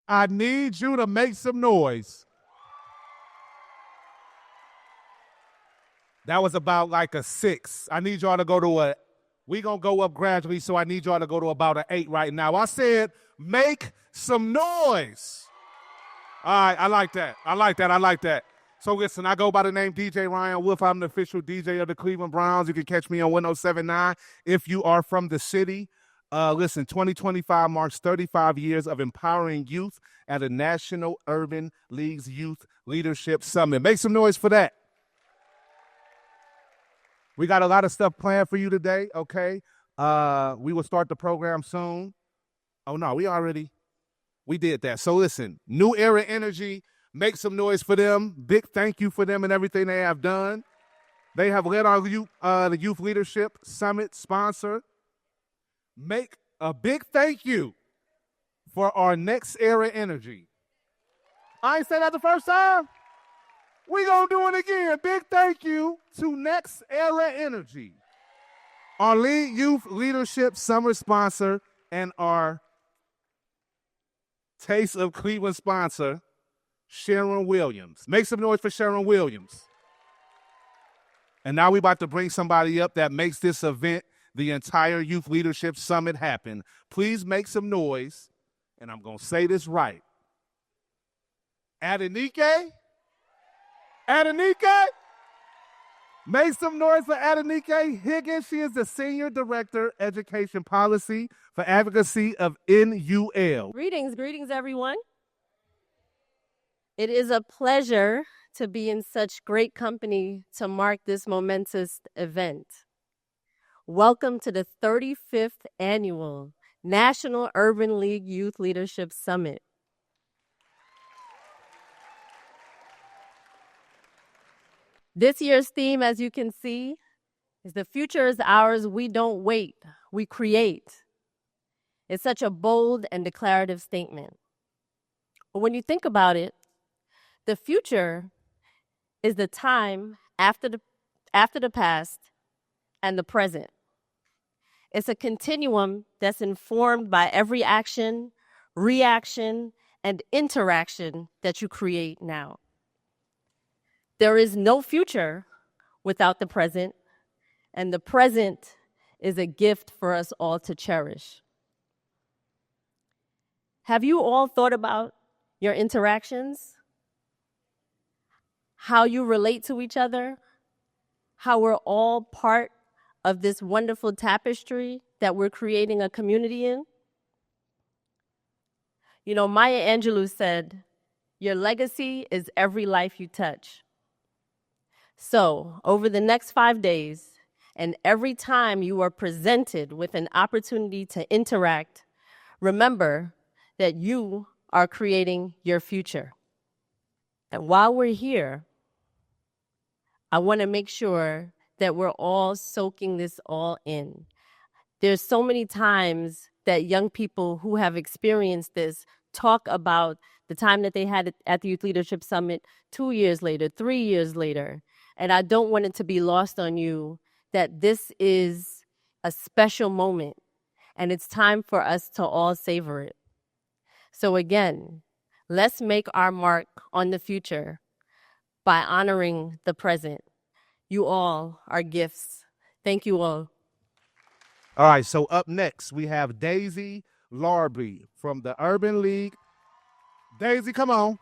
I need you to make some noise. That was about like a 6. I need y'all to go to we gonna go up gradually, so I need y'all to go to about an 8 right now. I said, make some noise. All right, I like that. I like that. So listen, I go by the name DJ Ryan Wolf. I'm the official DJ of the Cleveland Browns. You can catch me on 1079 if you are from the city. Listen, 2025 marks 35 years of empowering youth at the National Urban League's Youth Leadership Summit. Make some noise for that. We got a lot of stuff planned for you today, okay? We will start the program soon. Oh, no, we did that. So listen, New Era Energy, make some noise for them. Big thank you for them and everything they have done. They have led our the Youth Leadership Summit sponsor. Make a big thank you for our Next Era Energy. I ain't said that the first time. We gonna do it again. Big thank you to Next Era Energy, our Youth Leadership Summer sponsor and our Taste of Cleveland sponsor, Sharon Williams. Make some noise for Sharon Williams. And now we about to bring somebody up that makes this event, the entire Youth Leadership Summit, happen. Please make some noise, and I'm gonna say this right. Adenike? Make some noise for Adenike Higgins. She is the Senior Director, Education Policy for Advocacy of NUL. Greetings, everyone. It is a pleasure to be in such great company to mark this momentous event. Welcome to the 35th Annual National Urban League Youth Leadership Summit. This year's theme, as you can see, is "The future is ours, we don't wait, we create." It's such a bold and declarative statement. But when you think about it, the future is the time after the past and the present. It's a continuum that's informed by every action, reaction, and interaction that you create now. There is no future without the present, and the present is a gift for us all to cherish. Have you all thought about your interactions? How you relate to each other? How we're all part of this wonderful tapestry that we're creating a community in? You know, Maya Angelou said, "Your legacy is every life you touch." So, over the next 5 days, and every time you are presented with an opportunity to interact, remember that you are creating your future. And while we're here, I want to make sure that we're all soaking this all in. There's so many times that young people who have experienced this talk about the time that they had at the Youth Leadership Summit 2 years later, 3 years later. And I don't want it to be lost on you that this is a special moment, and it's time for us to all savor it. So again, let's make our mark on the future by honoring the present. You all are gifts. Thank you all. All right, so up next, we have Daisy Larby from the Urban League. Daisy, come on.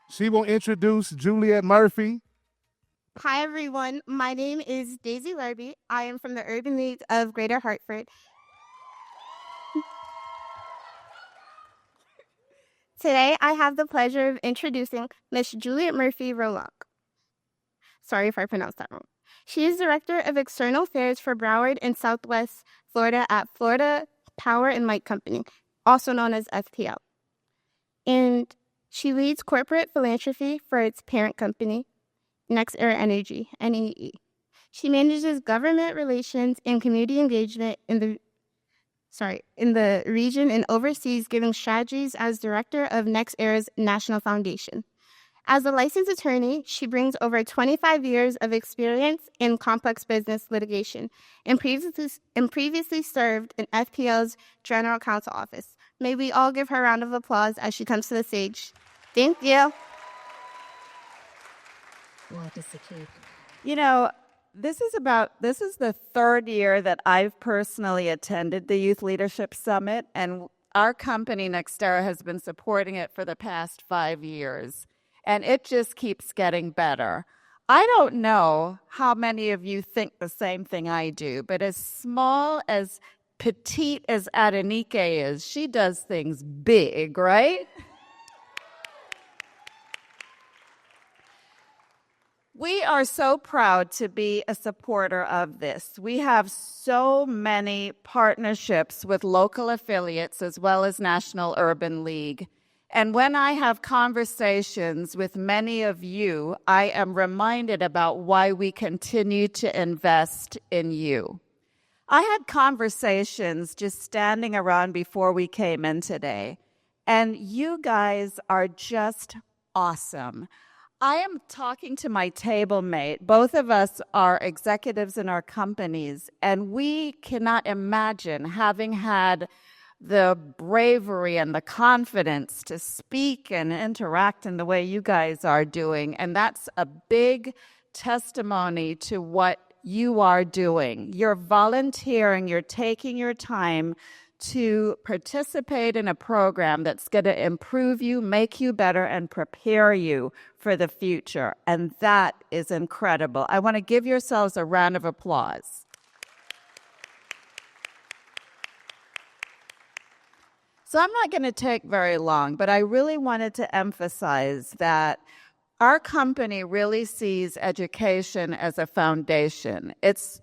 She will introduce Juliet Murphy. Hi, everyone. My name is Daisy Larby. I am from the Urban League of Greater Hartford. Today, I have the pleasure of introducing Miss Juliet Murphy Rolock. Sorry if I pronounced that wrong. She is Director of External Affairs for Broward and Southwest Florida at Florida Power and Light Company, also known as FPL. And she leads corporate philanthropy for its parent company, Next Era Energy, NEE. She manages government relations and community engagement in the region and oversees giving strategies as director of Next Era's National Foundation. As a licensed attorney, she brings over 25 years of experience in complex business litigation and previously served in FPL's General Counsel Office. May we all give her a round of applause as she comes to the stage. Thank you. You know, this is the third year that I've personally attended the Youth Leadership Summit, and our company, Nextera, has been supporting it for the past 5 years, and it just keeps getting better. I don't know how many of you think the same thing I do, but as small as petite as Adenike is, she does things big, right? We are so proud to be a supporter of this. We have so many partnerships with local affiliates as well as National Urban League. And when I have conversations with many of you, I am reminded about why we continue to invest in you. I had conversations just standing around before we came in today, and you guys are just awesome. I am talking to my table mate. Both of us are executives in our companies, and we cannot imagine having had the bravery and the confidence to speak and interact in the way you guys are doing. And that's a big testimony to what you are doing. You're volunteering, you're taking your time to participate in a program that's going to improve you, make you better, and prepare you for the future. And that is incredible. I want to give yourselves a round of applause. So I'm not going to take very long, but I really wanted to emphasize that our company really sees education as a foundation. It's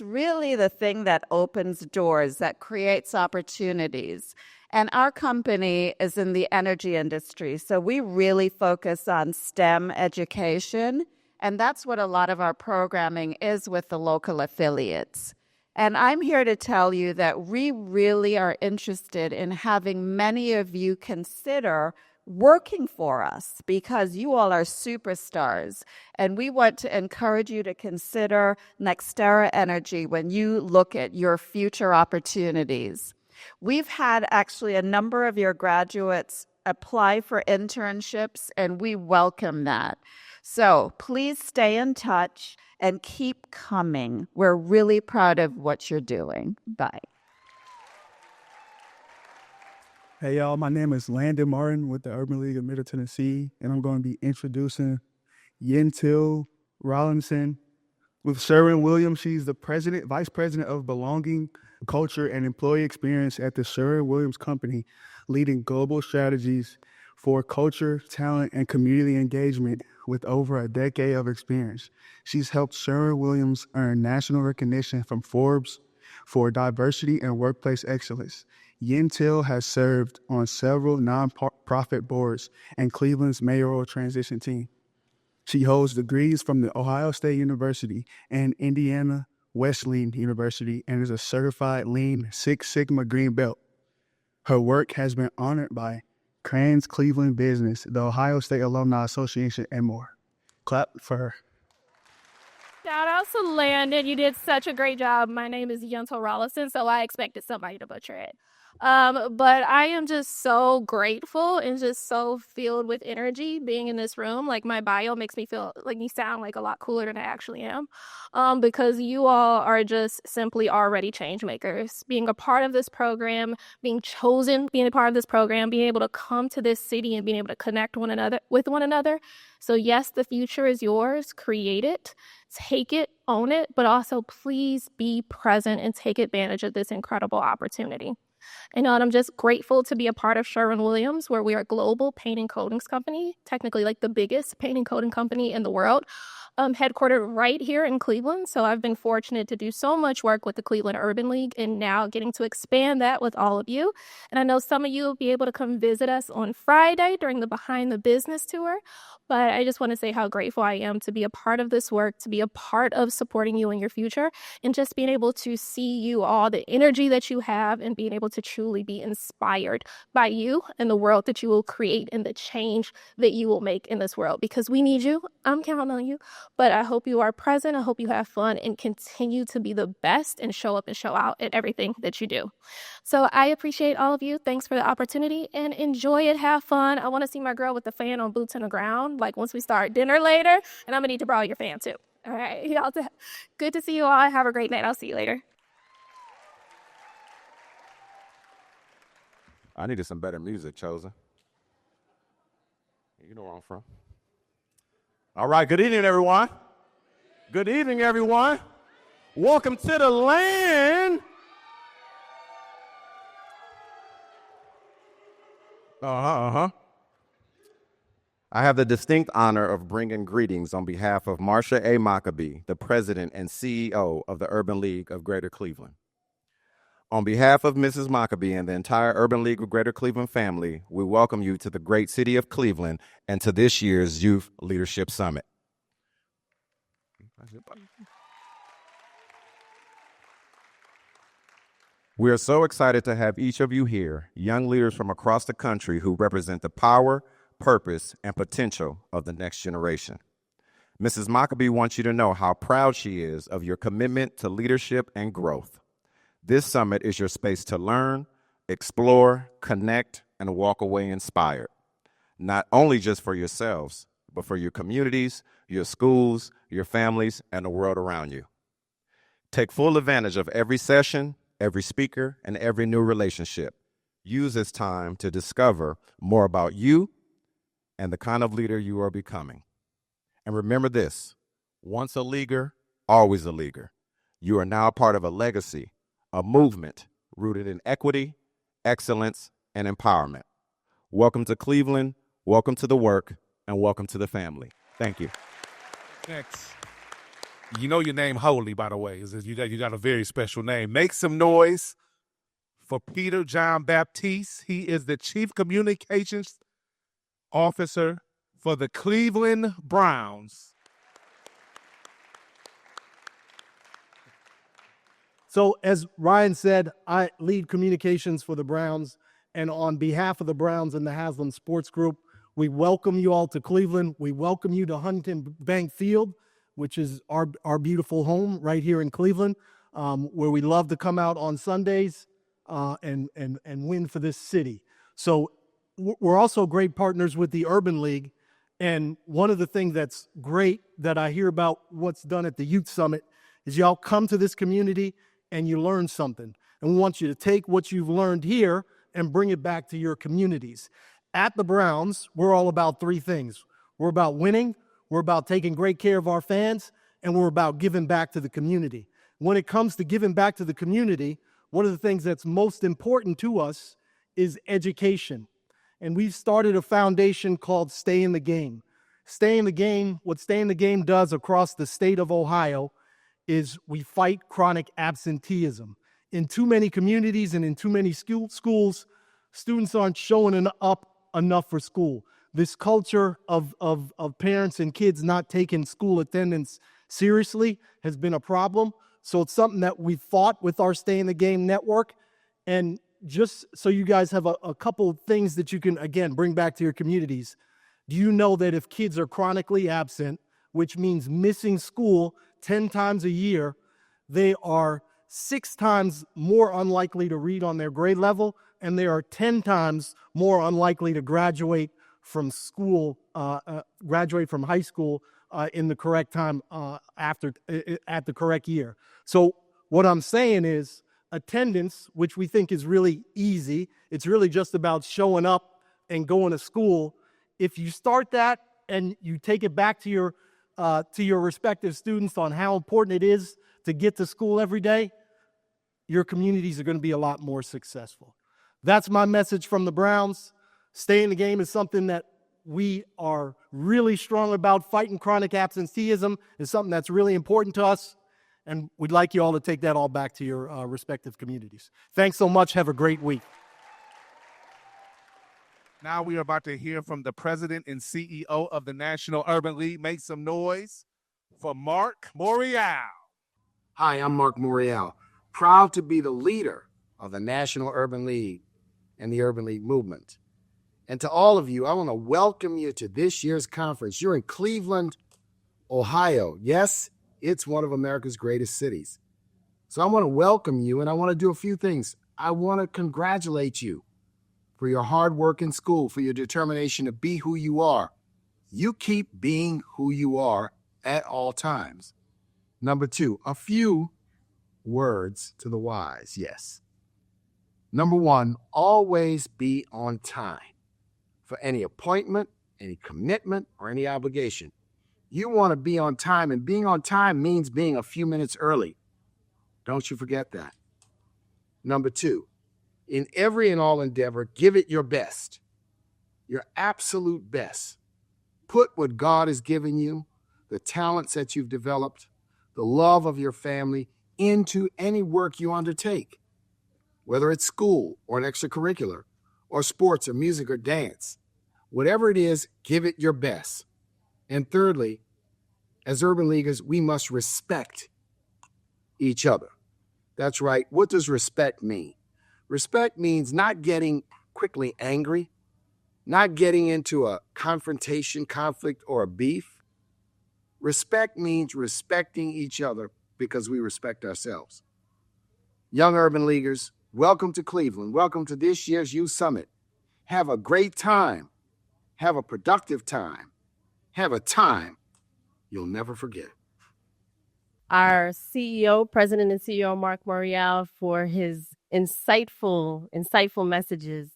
really the thing that opens doors, that creates opportunities. And our company is in the energy industry, so we really focus on STEM education, and that's what a lot of our programming is with the local affiliates. And I'm here to tell you that we really are interested in having many of you consider working for us because you all are superstars. And we want to encourage you to consider Nextera Energy when you look at your future opportunities. We've had actually a number of your graduates apply for internships, and we welcome that. So please stay in touch and keep coming. We're really proud of what you're doing. Bye. Hey, y'all, my name is Landon Martin with the Urban League of Middle Tennessee, and I'm going to be introducing Yentil Rollinson. With Sherwin-Williams, she's the vice president of belonging, culture, and employee experience at the Sherwin-Williams Company, leading global strategies for culture, talent, and community engagement with over a decade of experience. She's helped Sherwin-Williams earn national recognition from Forbes for diversity and workplace excellence. Yentil has served on several nonprofit boards and Cleveland's mayoral transition team. She holds degrees from the Ohio State University and Indiana Wesleyan University and is a certified Lean Six Sigma Green Belt. Her work has been honored by Crane's Cleveland Business, the Ohio State Alumni Association, and more. Clap for her. Shout out to Landon. You did such a great job. My name is Yentil Rollison, so I expected somebody to butcher it. But I am just so grateful and just so filled with energy being in this room. Like, my bio makes me feel like me sound like a lot cooler than I actually am. Because you all are just simply already change makers. Being a part of this program, being chosen, being a part of this program, being able to come to this city and being able to connect with one another. So yes, the future is yours. Create it, take it, own it, but also please be present and take advantage of this incredible opportunity. And I'm just grateful to be a part of Sherwin-Williams, where we are a global paint and coatings company, technically like the biggest paint and coating company in the world, headquartered right here in Cleveland. So I've been fortunate to do so much work with the Cleveland Urban League and now getting to expand that with all of you. And I know some of you will be able to come visit us on Friday during the Behind the Business tour. But I just want to say how grateful I am to be a part of this work, to be a part of supporting you in your future, and just being able to see you all, the energy that you have, and being able to truly be inspired by you and the world that you will create and the change that you will make in this world. Because we need you. I'm counting on you. But I hope you are present. I hope you have fun and continue to be the best and show up and show out at everything that you do. So I appreciate all of you. Thanks for the opportunity and enjoy it. Have fun. I want to see my girl with the fan on boots on the ground, like once we start dinner later. And I'm going to need to borrow your fan too. All right. Y'all, good to see you all. Have a great night. I'll see you later. I needed some better music, Chosen. You know where I'm from. All right, good evening, everyone. Good evening, everyone. Welcome to the land. I have the distinct honor of bringing greetings on behalf of Marsha A. Maccabee, the president and CEO of the Urban League of Greater Cleveland. On behalf of Mrs. Maccabee and the entire Urban League of Greater Cleveland family, we welcome you to the great city of Cleveland and to this year's Youth Leadership Summit. We are so excited to have each of you here, young leaders from across the country who represent the power, purpose, and potential of the next generation. Mrs. Maccabee wants you to know how proud she is of your commitment to leadership and growth. This summit is your space to learn, explore, connect, and walk away inspired, not only just for yourselves, but for your communities, your schools, your families, and the world around you. Take full advantage of every session, every speaker, and every new relationship. Use this time to discover more about you and the kind of leader you are becoming. And remember this, once a leaguer, always a leaguer. You are now part of a legacy, a movement rooted in equity, excellence, and empowerment. Welcome to Cleveland, welcome to the work, and welcome to the family. Thank you. Next. You know your name holy, by the way. You got a very special name. Make some noise for Peter John Baptiste. He is the Chief Communications Officer for the Cleveland Browns. So as Ryan said, I lead communications for the Browns, and on behalf of the Browns and the Haslam Sports Group, we welcome you all to Cleveland. We welcome you to Huntington Bank Field, which is our beautiful home right here in Cleveland, where we love to come out on Sundays and win for this city. So we're also great partners with the Urban League, and one of the things that's great that I hear about what's done at the Youth Summit is y'all come to this community and you learn something. And we want you to take what you've learned here and bring it back to your communities. At the Browns, we're all about three things. We're about winning, we're about taking great care of our fans, and we're about giving back to the community. When it comes to giving back to the community, one of the things that's most important to us is education. And we've started a foundation called Stay in the Game. Stay in the Game, what Stay in the Game does across the state of Ohio is we fight chronic absenteeism. In too many communities and in too many schools, students aren't showing up enough for school. This culture of parents and kids not taking school attendance seriously has been a problem. So it's something that we fought with our Stay in the Game network. And just so you guys have a couple of things that you can, again, bring back to your communities. Do you know that if kids are chronically absent, which means missing school 10 times a year, they are 6 times more unlikely to read on their grade level, and they are 10 times more unlikely to graduate from school, graduate from high school in the correct time at the correct year. So what I'm saying is attendance, which we think is really easy, it's really just about showing up and going to school. If you start that and you take it back to your respective students on how important it is to get to school every day, your communities are going to be a lot more successful. That's my message from the Browns. Stay in the Game is something that we are really strong about. Fighting chronic absenteeism is something that's really important to us, and we'd like you all to take that all back to your respective communities. Thanks so much. Have a great week. Now we are about to hear from the president and CEO of the National Urban League. Make some noise for Mark Morial. Hi, I'm Mark Morial, proud to be the leader of the National Urban League and the Urban League movement. And to all of you, I want to welcome you to this year's conference. You're in Cleveland. Ohio, yes, it's one of America's greatest cities. So I want to welcome you and I want to do a few things. I want to congratulate you for your hard work in school, for your determination to be who you are. You keep being who you are at all times. Number 2, a few words to the wise, yes. Number 1, always be on time for any appointment, any commitment, or any obligation. You want to be on time, and being on time means being a few minutes early. Don't you forget that. Number 2, in every and all endeavor, give it your best, your absolute best. Put what God has given you, the talents that you've developed, the love of your family into any work you undertake, whether it's school or an extracurricular or sports or music or dance. Whatever it is, give it your best. And thirdly, as urban leaguers, we must respect each other. That's right. What does respect mean? Respect means not getting quickly angry, not getting into a confrontation, conflict, or a beef. Respect means respecting each other because we respect ourselves. Young urban leaguers, welcome to Cleveland. Welcome to this year's Youth Summit. Have a great time. Have a productive time. Have a time you'll never forget. Our CEO, President and CEO Mark Morial, for his insightful messages.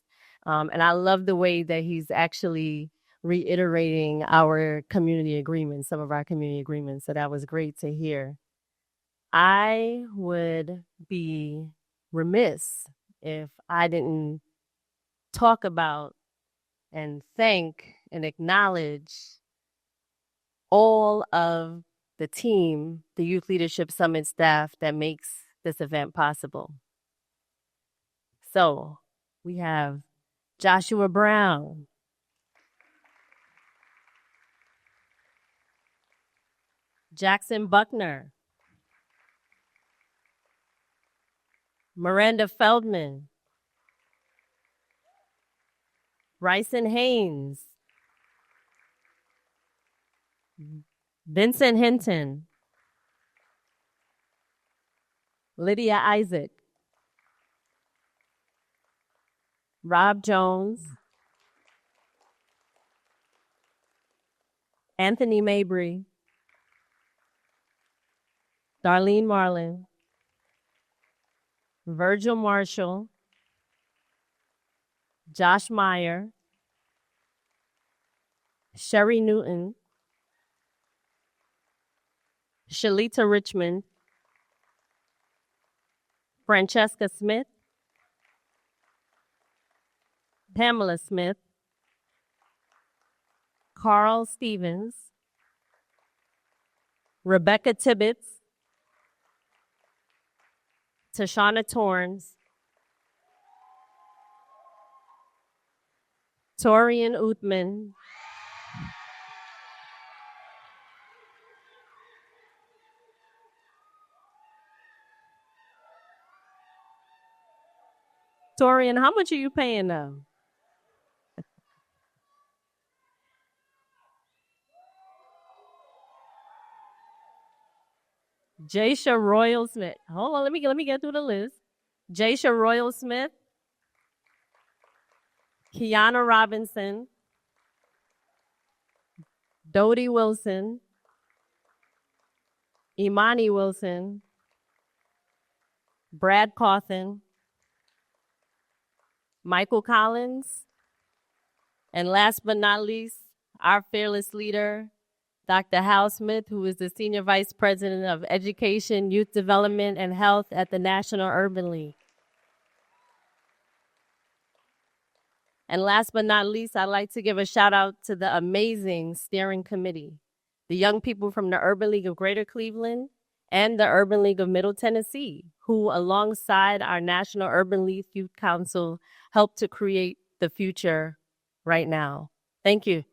And I love the way that he's actually reiterating our community agreements, some of our community agreements. So that was great to hear. I would be remiss if I didn't talk about and thank and acknowledge all of the team, the Youth Leadership Summit staff that makes this event possible. So we have Joshua Brown, Jackson Buckner, Miranda Feldman, Bryson Haynes, Vincent Hinton, Lydia Isaac, Rob Jones, Anthony Mabry, Darlene Marlin, Virgil Marshall, Josh Meyer, Sherry Newton, Shalita Richmond, Francesca Smith, Pamela Smith, Carl Stevens, Rebecca Tibbetts, Tashana Torrance, Torian Uthman, Torian, how much are you paying now? Jaysha Royal Smith. Hold on, let me get through the list. Jaysha Royal Smith, Kiana Robinson, Dodie Wilson, Imani Wilson, Brad Cawthon, Michael Collins, and last but not least, our fearless leader, Dr. Hal Smith, who is the Senior Vice President of Education, Youth Development, and Health at the National Urban League. And last but not least, I'd like to give a shout out to the amazing steering committee, the young people from the Urban League of Greater Cleveland and the Urban League of Middle Tennessee, who alongside our National Urban League Youth Council helped to create the future right now. Thank you.